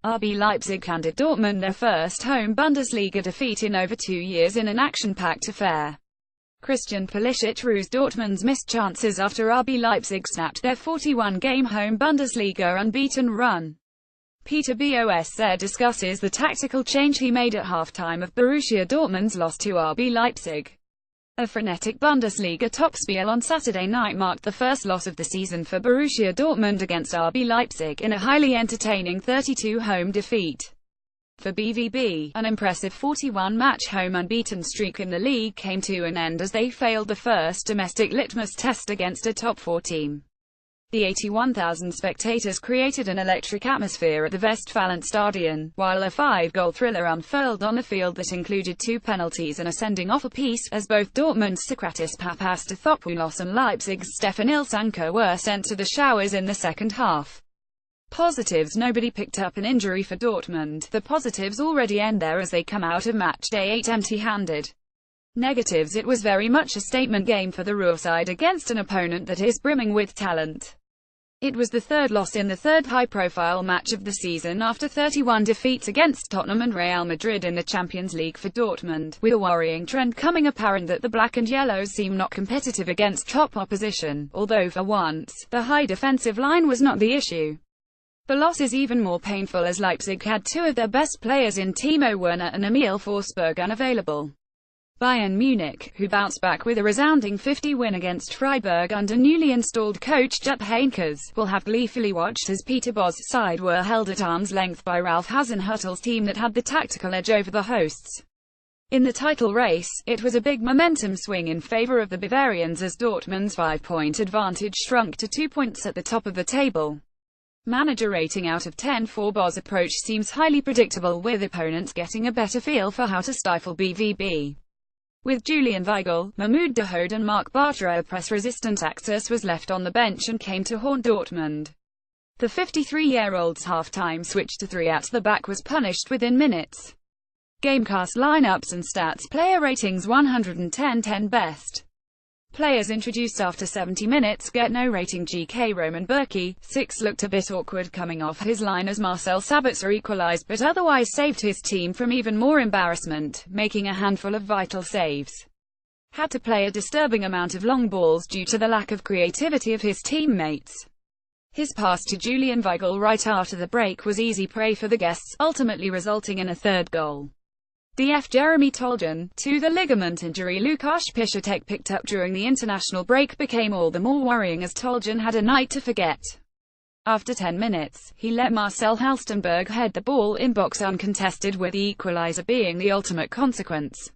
RB Leipzig handed Dortmund their first home Bundesliga defeat in over 2 years in an action-packed affair. Christian Pulisic rues Dortmund's missed chances after RB Leipzig snapped their 41-game home Bundesliga unbeaten run. Peter Bosz discusses the tactical change he made at halftime of Borussia Dortmund's loss to RB Leipzig. A frenetic Bundesliga Topspiel on Saturday night marked the first loss of the season for Borussia Dortmund against RB Leipzig in a highly entertaining 32 home defeat. For BVB, an impressive 41-match home unbeaten streak in the league came to an end as they failed the first domestic litmus test against a top-four team. The 81,000 spectators created an electric atmosphere at the Westfalenstadion, while a five-goal thriller unfurled on the field that included 2 penalties and a sending-off apiece, as both Dortmund's Sokratis Papastathopoulos and Leipzig's Stefan Ilsanker were sent to the showers in the second half. Positives: nobody picked up an injury for Dortmund. The positives already end there as they come out of match day 8 empty-handed. Negatives: it was very much a statement game for the Ruhr side against an opponent that is brimming with talent. It was the third loss in the third high-profile match of the season after 31 defeats against Tottenham and Real Madrid in the Champions League for Dortmund, with a worrying trend coming apparent that the black and yellows seem not competitive against top opposition, although for once, the high defensive line was not the issue. The loss is even more painful as Leipzig had 2 of their best players in Timo Werner and Emil Forsberg unavailable. Bayern Munich, who bounced back with a resounding 50 win against Freiburg under newly installed coach Jupp Heynckes, will have gleefully watched as Peter Bosz's side were held at arm's length by Ralf Hasenhüttl's team that had the tactical edge over the hosts. In the title race, it was a big momentum swing in favour of the Bavarians as Dortmund's 5-point advantage shrunk to 2 points at the top of the table. Manager rating out of 10 for Bosz's approach seems highly predictable, with opponents getting a better feel for how to stifle BVB. With Julian Weigl, Mahmoud Dahoud and Marc Bartra, a press-resistant Axis was left on the bench and came to haunt Dortmund. The 53-year-old's half-time switch to 3 at the back was punished within minutes. Gamecast lineups and stats: player ratings 110-10 best. Players introduced after 70 minutes get no rating. GK Roman Bürki, 6, looked a bit awkward coming off his line as Marcel Sabitzer equalized but otherwise saved his team from even more embarrassment, making a handful of vital saves. Had to play a disturbing amount of long balls due to the lack of creativity of his teammates. His pass to Julian Weigl right after the break was easy prey for the guests, ultimately resulting in a third goal. DF Jeremy Toljan, to the ligament injury Łukasz Piszczek picked up during the international break, became all the more worrying as Toljan had a night to forget. After 10 minutes, he let Marcel Halstenberg head the ball in box uncontested, with the equalizer being the ultimate consequence.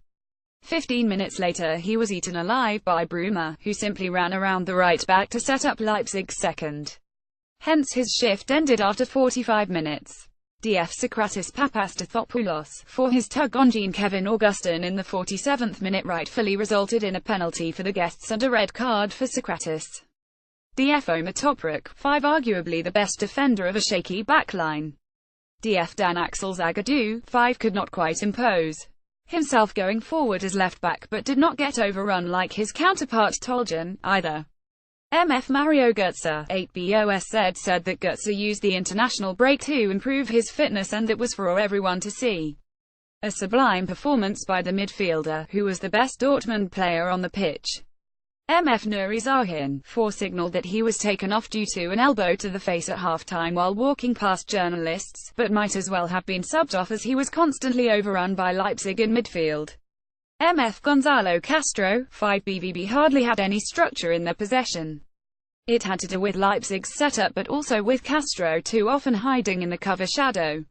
15 minutes later he was eaten alive by Bruma, who simply ran around the right back to set up Leipzig's second. Hence his shift ended after 45 minutes. DF Sokratis Papastathopoulos, for his tug on Jean-Kevin Augustin in the 47th minute, rightfully resulted in a penalty for the guests and a red card for Sokratis. DF Omar Toprak, 5, arguably the best defender of a shaky backline. DF Dan Axel Zagadou, 5, could not quite impose himself going forward as left back but did not get overrun like his counterpart Toljan, either. MF Mario Götze, 8, Bosz said that Götze used the international break to improve his fitness and it was for everyone to see. A sublime performance by the midfielder, who was the best Dortmund player on the pitch. MF Nuri Sahin, 4, signaled that he was taken off due to an elbow to the face at halftime while walking past journalists, but might as well have been subbed off as he was constantly overrun by Leipzig in midfield. MF Gonzalo Castro, 5, BVB hardly had any structure in their possession. It had to do with Leipzig's setup but also with Castro too often hiding in the cover shadow.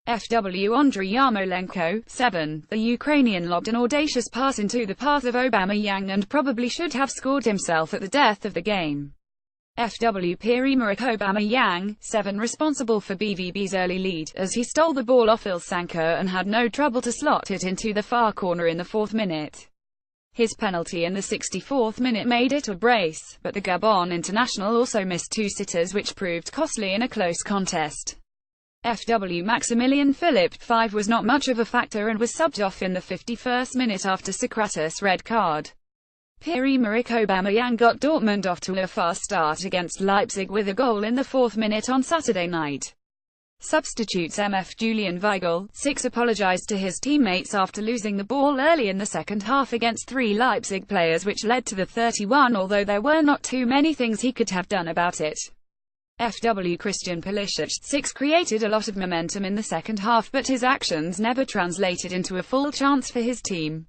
FW Andriy Yarmolenko, 7, the Ukrainian lobbed an audacious pass into the path of Aubameyang and probably should have scored himself at the death of the game. FW Pierre-Emerick Aubameyang, 7, responsible for BVB's early lead, as he stole the ball off Ilsanker and had no trouble to slot it into the far corner in the 4th minute. His penalty in the 64th minute made it a brace, but the Gabon international also missed 2 sitters which proved costly in a close contest. FW Maximilian Philipp, 5, was not much of a factor and was subbed off in the 51st minute after Sokratis' red card. Pierre-Emerick Aubameyang got Dortmund off to a fast start against Leipzig with a goal in the 4th minute on Saturday night. Substitutes MF Julian Weigl, 6, apologized to his teammates after losing the ball early in the second half against 3 Leipzig players, which led to the 31, although there were not too many things he could have done about it. FW Christian Pulisic, 6, created a lot of momentum in the second half, but his actions never translated into a full chance for his team.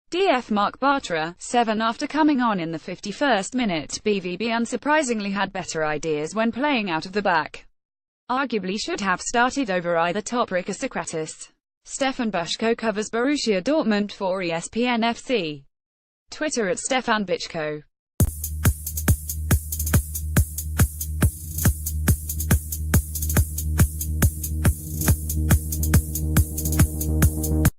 DF Mark Bartra, 7, after coming on in the 51st minute, BVB unsurprisingly had better ideas when playing out of the back. Arguably should have started over either Toprak or Sokratis. Stefan Bushko covers Borussia Dortmund for ESPN FC. Twitter at Stefan Bichko.